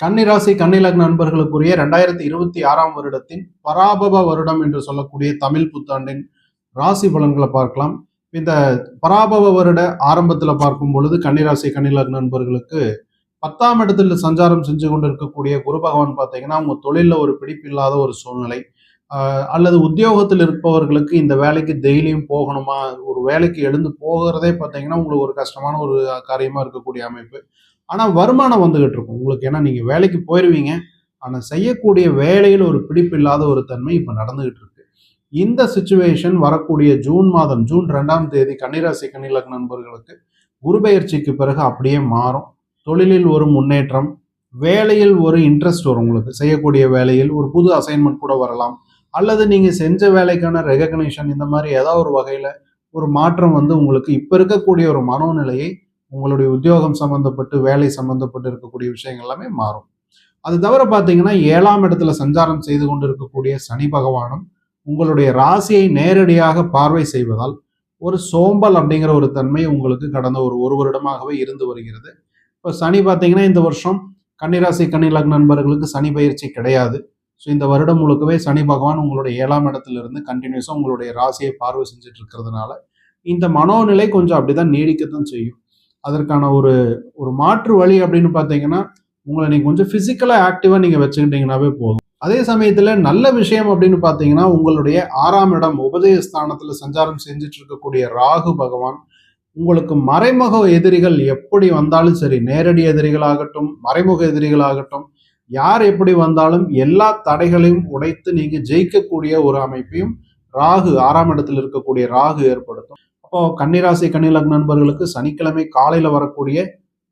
கன்னிராசி கன்னிலக்ன நண்பர்களுக்குரிய 2026 வருடத்தின் பராபவ வருடம் என்று சொல்லக்கூடிய தமிழ் புத்தாண்டின் ராசி பலன்களை பார்க்கலாம். இந்த பராபவ வருட ஆரம்பத்தில் பார்க்கும் பொழுது கன்னிராசி கன்னிலக்ன நண்பர்களுக்கு 10ஆம் இடத்தில் சஞ்சாரம் செஞ்சு கொண்டு இருக்கக்கூடிய குரு பகவான் பார்த்தீங்கன்னா உங்க தொழிலில் ஒரு பிடிப்பில்லாத ஒரு சூழ்நிலை, அல்லது உத்தியோகத்தில் இருப்பவர்களுக்கு இந்த வேலைக்கு டெய்லியும் போகணுமா, ஒரு வேலைக்கு எழுந்து போகிறதே பார்த்தீங்கன்னா உங்களுக்கு ஒரு கஷ்டமான ஒரு காரியமா இருக்கக்கூடிய அமைப்பு. ஆனா வருமானம் வந்துகிட்டு இருக்கும் உங்களுக்கு. ஏன்னா நீங்க வேலைக்கு போயிருவீங்க, ஆனா செய்யக்கூடிய வேலையில் ஒரு பிடிப்பு இல்லாத ஒரு தன்மை இப்ப நடந்துகிட்டு இருக்கு. இந்த சிச்சுவேஷன் வரக்கூடிய ஜூன் மாதம் ஜூன் 2ஆம் தேதி கன்னிராசி கன்னிலக்ன நண்பர்களுக்கு குரு பெயர்ச்சிக்கு பிறகு அப்படியே மாறும். தொழிலில் ஒரு முன்னேற்றம், வேலையில் ஒரு இன்ட்ரெஸ்ட் வரும். உங்களுக்கு செய்யக்கூடிய வேலையில் ஒரு புது அசைன்மெண்ட் கூட வரலாம், அல்லது நீங்க செஞ்ச வேலைக்கான ரெகக்னிஷன், இந்த மாதிரி ஏதாவது ஒரு வகையில ஒரு மாற்றம் வந்து உங்களுக்கு இப்ப இருக்கக்கூடிய ஒரு மனோநிலையை உங்களுடைய உத்தியோகம் சம்பந்தப்பட்டு வேலை சம்பந்தப்பட்டு இருக்கக்கூடிய விஷயங்கள் எல்லாமே மாறும். அது தவிர பார்த்தீங்கன்னா 7ஆம் இடத்துல சஞ்சாரம் செய்து கொண்டு இருக்கக்கூடிய சனி பகவானும் உங்களுடைய ராசியை நேரடியாக பார்வை செய்வதால் ஒரு சோம்பல் அப்படிங்கிற ஒரு தன்மை உங்களுக்கு கடந்த ஒரு வருடமாகவே இருந்து வருகிறது. இப்போ சனி பார்த்தீங்கன்னா இந்த வருஷம் கன்னிராசி கன்னிலக்ன நண்பர்களுக்கு சனி பயிற்சி கிடையாது. ஸோ இந்த வருடம் முழுக்கவே சனி பகவான் உங்களுடைய 7ஆம் இடத்துல இருந்து கண்டினியூஸாக உங்களுடைய ராசியை பார்வை செஞ்சுட்டு இருக்கிறதுனால இந்த மனோநிலை கொஞ்சம் அப்படிதான் நீடிக்கத்தான் செய்யும். அதற்கான ஒரு ஒரு மாற்று வழி அப்படின்னு பார்த்தீங்கன்னா உங்களை நீங்கள் கொஞ்சம் ஃபிசிக்கலாக ஆக்டிவாக நீங்கள் வச்சுக்கிட்டீங்கன்னாவே போதும். அதே சமயத்தில் நல்ல விஷயம் அப்படின்னு பார்த்தீங்கன்னா உங்களுடைய 6ஆம் இடம் உபதய ஸ்தானத்தில் சஞ்சாரம் செஞ்சுட்டு இருக்கக்கூடிய ராகு பகவான் உங்களுக்கு மறைமுக எதிரிகள் எப்படி வந்தாலும் சரி, நேரடி எதிரிகளாகட்டும் மறைமுக எதிரிகளாகட்டும், யார் எப்படி வந்தாலும் எல்லா தடைகளையும் உடைத்து நீங்க ஜெயிக்கக்கூடிய ஒரு அமைப்பையும் ராகு 6ஆம் இடத்தில் இருக்கக்கூடிய ராகு ஏற்படுத்தும். அப்போ கன்னிராசி கன்னிலக்ன நண்பர்களுக்கு சனிக்கிழமை காலையில வரக்கூடிய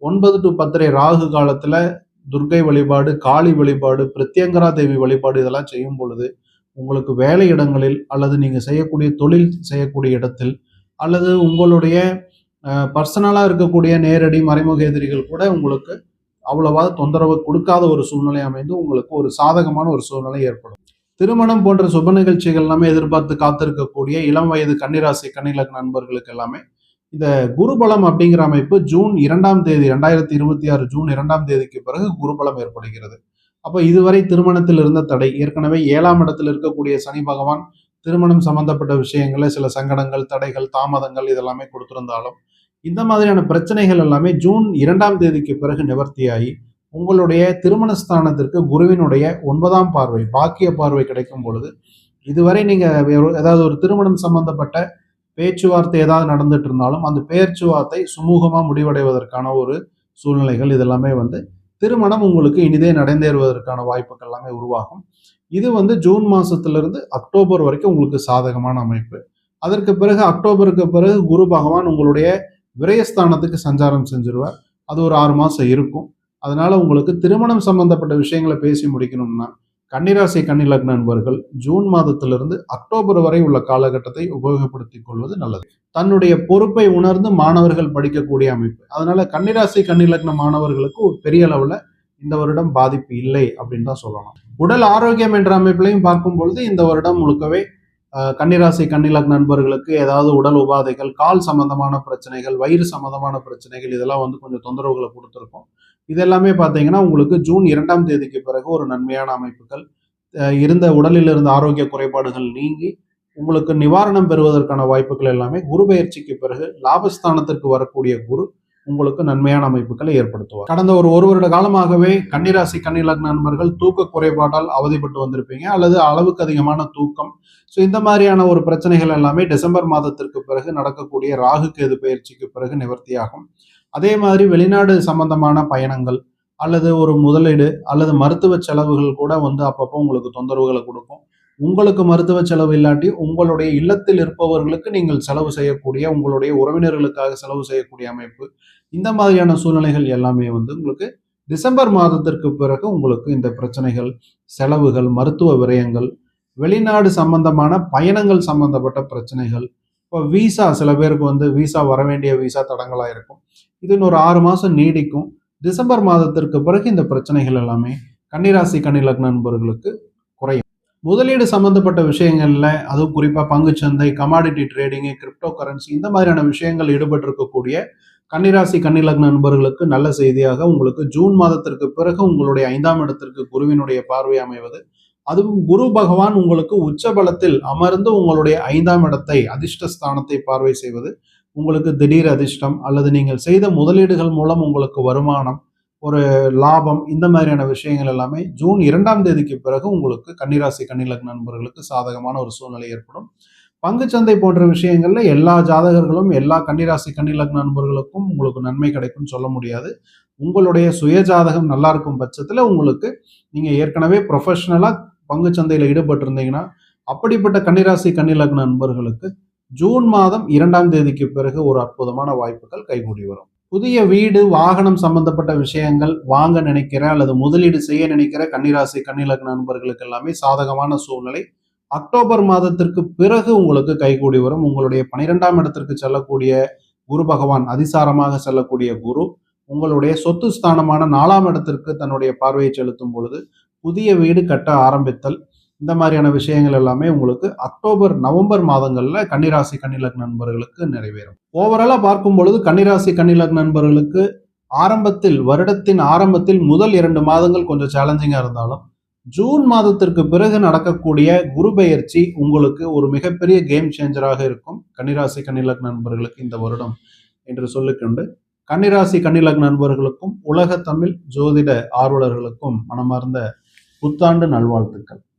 9 to 10 ராகு காலத்துல துர்க்கை வழிபாடு, காளி வழிபாடு, பிரத்யங்கரா தேவி வழிபாடு இதெல்லாம் செய்யும் பொழுது உங்களுக்கு வேலை இடங்களில், அல்லது நீங்க செய்யக்கூடிய தொழில் செய்யக்கூடிய இடத்தில், அல்லது உங்களுடைய பர்சனலா இருக்கக்கூடிய நேரடி மறைமுக எதிரிகள் கூட உங்களுக்கு அவ்வளவா தொந்தரவு கொடுக்காத ஒரு சூழ்நிலை அமைந்து உங்களுக்கு ஒரு சாதகமான ஒரு சூழ்நிலை ஏற்படும். திருமணம் போன்ற சுப நிகழ்ச்சிகள் எல்லாமே எதிர்பார்த்து காத்திருக்கக்கூடிய இளம் வயது கன்னிராசி கன்னிலக்ன நண்பர்களுக்கு எல்லாமே இந்த குருபலம் அப்படிங்கிற அமைப்பு ஜூன் 2ஆம் தேதி 2026 ஜூன் 2ஆம் தேதிக்கு பிறகு குருபலம் ஏற்படுகிறது. அப்போ இதுவரை திருமணத்தில் இருந்த தடை, ஏற்கனவே 7ஆம் இடத்தில் இருக்கக்கூடிய சனி பகவான் திருமணம் சம்பந்தப்பட்ட விஷயங்கள சில சங்கடங்கள், தடைகள், தாமதங்கள் இதெல்லாமே கொடுத்திருந்தாலும் இந்த மாதிரியான பிரச்சனைகள் எல்லாமே ஜூன் 2ஆம் தேதிக்கு பிறகு நிவர்த்தியாகி உங்களுடைய திருமணஸ்தானத்திற்கு குருவினுடைய 9ஆம் பார்வை, பாக்கிய பார்வை கிடைக்கும் பொழுது இதுவரை நீங்க ஏதாவது ஒரு திருமணம் சம்பந்தப்பட்ட பேச்சுவார்த்தை ஏதாவது நடந்துட்டு இருந்தாலும் அந்த பேச்சுவார்த்தை சுமூகமா முடிவடைவதற்கான ஒரு சூழ்நிலைகள் இதெல்லாமே வந்து திருமணம் உங்களுக்கு இனிதே நடந்தேறுவதற்கான வாய்ப்புகள் எல்லாமே உருவாகும். இது வந்து ஜூன் மாசத்திலிருந்து அக்டோபர் வரைக்கும் உங்களுக்கு சாதகமான அமைப்பு. அதற்கு பிறகு அக்டோபருக்கு பிறகு குரு பகவான் உங்களுடைய விரயஸ்தானத்துக்கு சஞ்சாரம் செஞ்சிருவார். அது ஒரு 6 மாசம் இருக்கும். அதனால உங்களுக்கு திருமணம் சம்பந்தப்பட்ட விஷயங்களை பேசி முடிக்கணும்னா கன்னிராசி கன்னிலக்ன நண்பர்கள் ஜூன் மாதத்திலிருந்து அக்டோபர் வரை உள்ள காலகட்டத்தை உபயோகப்படுத்திக் கொள்வது நல்லது. தன்னுடைய பொறுப்பை உணர்ந்து மாணவர்கள் படிக்கக்கூடிய அமைப்பு. அதனால கன்னிராசி கன்னிலக்ன மாணவர்களுக்கு ஒரு பெரிய அளவுல இந்த வருடம் பாதிப்பு இல்லை அப்படின்னு தான் சொல்லலாம். உடல் ஆரோக்கியம் என்ற அமைப்பிலையும் பார்க்கும் பொழுது இந்த வருடம் முழுக்கவே கன்னிராசி கன்னிலக்ன நண்பர்களுக்கு ஏதாவது உடல் உபாதைகள், கால் சம்பந்தமான பிரச்சனைகள், வயிறு சம்பந்தமான பிரச்சனைகள் இதெல்லாம் வந்து கொஞ்சம் தொந்தரவுகளை கொடுத்துருக்கும். இதெல்லாமே பார்த்தீங்கன்னா உங்களுக்கு ஜூன் 2ஆம் தேதிக்கு பிறகு ஒரு நன்மையான அமைப்புகள், இருந்த உடலில் இருந்த ஆரோக்கிய குறைபாடுகள் நீங்கி உங்களுக்கு நிவாரணம் பெறுவதற்கான வாய்ப்புகள் எல்லாமே குரு பயிற்சிக்கு பிறகு லாபஸ்தானத்திற்கு வரக்கூடிய குரு உங்களுக்கு நன்மையான அமைப்புகளை ஏற்படுத்துவார். கடந்த ஒரு வருட காலமாகவே கன்னிராசி கன்னிலக்ன நண்பர்கள் தூக்க குறைபாட்டால் அவதிப்பட்டு வந்திருப்பீங்க, அல்லது அளவுக்கு அதிகமான தூக்கம். ஸோ இந்த மாதிரியான ஒரு பிரச்சனைகள் எல்லாமே டிசம்பர் மாதத்திற்கு பிறகு நடக்கக்கூடிய ராகு கேது பயிற்சிக்கு பிறகு நிவர்த்தியாகும். அதே மாதிரி வெளிநாடு சம்பந்தமான பயணங்கள், அல்லது ஒரு முதலீடு, அல்லது மருத்துவ செலவுகள் கூட வந்து அப்பப்போ உங்களுக்கு தொந்தரவுகளை கொடுக்கும். உங்களுக்கு மருத்துவ செலவு இல்லாட்டி உங்களுடைய இல்லத்தில் இருப்பவர்களுக்கு நீங்கள் செலவு செய்யக்கூடிய, உங்களுடைய உறவினர்களுக்காக செலவு செய்யக்கூடிய அமைப்பு, இந்த மாதிரியான சூழ்நிலைகள் எல்லாமே வந்து உங்களுக்கு டிசம்பர் மாதத்திற்கு பிறகு உங்களுக்கு இந்த பிரச்சனைகள், செலவுகள், மருத்துவ விரயங்கள், வெளிநாடு சம்பந்தமான பயணங்கள் சம்பந்தப்பட்ட பிரச்சனைகள், இப்போ விசா, சில பேருக்கு வந்து விசா வர வேண்டிய விசா தடங்களாக இருக்கும். இது இன்னொரு 6 மாதம் நீடிக்கும். டிசம்பர் மாதத்திற்கு பிறகு இந்த பிரச்சனைகள் எல்லாமே கன்னிராசி கன்னிலக்ன நண்பர்களுக்கு குறையும். முதலீடு சம்பந்தப்பட்ட விஷயங்கள்ல, அதுவும் குறிப்பா பங்குச்சந்தை, கமாடிட்டி ட்ரேடிங், கிரிப்டோ கரன்சி இந்த மாதிரியான விஷயங்கள் ஈடுபட்டு இருக்கக்கூடிய கன்னிராசி கன்னிலக்ன நண்பர்களுக்கு நல்ல செய்தியாக உங்களுக்கு ஜூன் மாதத்திற்கு பிறகு உங்களுடைய 5ஆம் இடத்திற்கு குருவினுடைய பார்வை அமைவது, அதுவும் குரு பகவான் உங்களுக்கு உச்ச பலத்தில் அமர்ந்து உங்களுடைய 5ஆம் இடத்தை அதிர்ஷ்டஸ்தானத்தை பார்வை செய்வது உங்களுக்கு திடீர் அதிர்ஷ்டம் அல்லது நீங்கள் செய்த முதலீடுகள் மூலம் உங்களுக்கு வருமானம், ஒரு லாபம், இந்த மாதிரியான விஷயங்கள் எல்லாமே ஜூன் 2ஆம் தேதிக்கு பிறகு உங்களுக்கு கன்னிராசி கன்னிலக்ன நண்பர்களுக்கு சாதகமான ஒரு சூழ்நிலை ஏற்படும். பங்குச்சந்தை போன்ற விஷயங்கள்ல எல்லா ஜாதகர்களும் எல்லா கன்னிராசி கன்னிலக்ன நண்பர்களுக்கும் உங்களுக்கு நன்மை கிடைக்கும்னு சொல்ல முடியாது. உங்களுடைய சுய ஜாதகம் நல்லா இருக்கும் பட்சத்துல உங்களுக்கு நீங்க ஏற்கனவே ப்ரொஃபஷனலா பங்குச்சந்தையில ஈடுபட்டிருந்தீங்கன்னா அப்படிப்பட்ட கன்னிராசி கன்னிலக்ன நண்பர்களுக்கு ஜூன் மாதம் 2ஆம் தேதிக்கு பிறகு ஒரு அற்புதமான வாய்ப்புகள் கைகூடி வரும். புதிய வீடு, வாகனம் சம்பந்தப்பட்ட விஷயங்கள் வாங்க நினைக்கிற அல்லது முதலீடு செய்ய நினைக்கிற கன்னிராசி கன்னிலக்ன நண்பர்களுக்கு எல்லாமே சாதகமான சூழ்நிலை அக்டோபர் மாதத்திற்கு பிறகு உங்களுக்கு கைகூடி வரும். உங்களுடைய 12ஆம் இடத்திற்கு செல்லக்கூடிய குரு பகவான், அதிசாரமாக செல்லக்கூடிய குரு உங்களுடைய சொத்து ஸ்தானமான 4ஆம் இடத்திற்கு தன்னுடைய பார்வையை செலுத்தும் பொழுது புதிய வீடு கட்ட ஆரம்பித்தல், இந்த மாதிரியான விஷயங்கள் எல்லாமே உங்களுக்கு அக்டோபர் நவம்பர் மாதங்கள்ல கன்னிராசி கன்னிலக்ன நண்பர்களுக்கு நிறைவேறும். ஓவராலா பார்க்கும் பொழுது கன்னிராசி கன்னிலக்ன நண்பர்களுக்கு வருடத்தின் ஆரம்பத்தில் முதல் 2 மாதங்கள் கொஞ்சம் சேலஞ்சிங்கா இருந்தாலும் ஜூன் மாதத்திற்கு பிறகு நடக்கக்கூடிய குரு பெயர்ச்சி உங்களுக்கு ஒரு மிகப்பெரிய கேம் சேஞ்சராக இருக்கும் கன்னிராசி கன்னிலக்ன நண்பர்களுக்கு இந்த வருடம் என்று சொல்லிக்கொண்டு, கன்னிராசி கன்னிலக்ன நண்பர்களுக்கும் உலக தமிழ் ஜோதிட ஆர்வலர்களுக்கும் மனமார்ந்த புத்தாண்டு நல்வாழ்த்துக்கள்.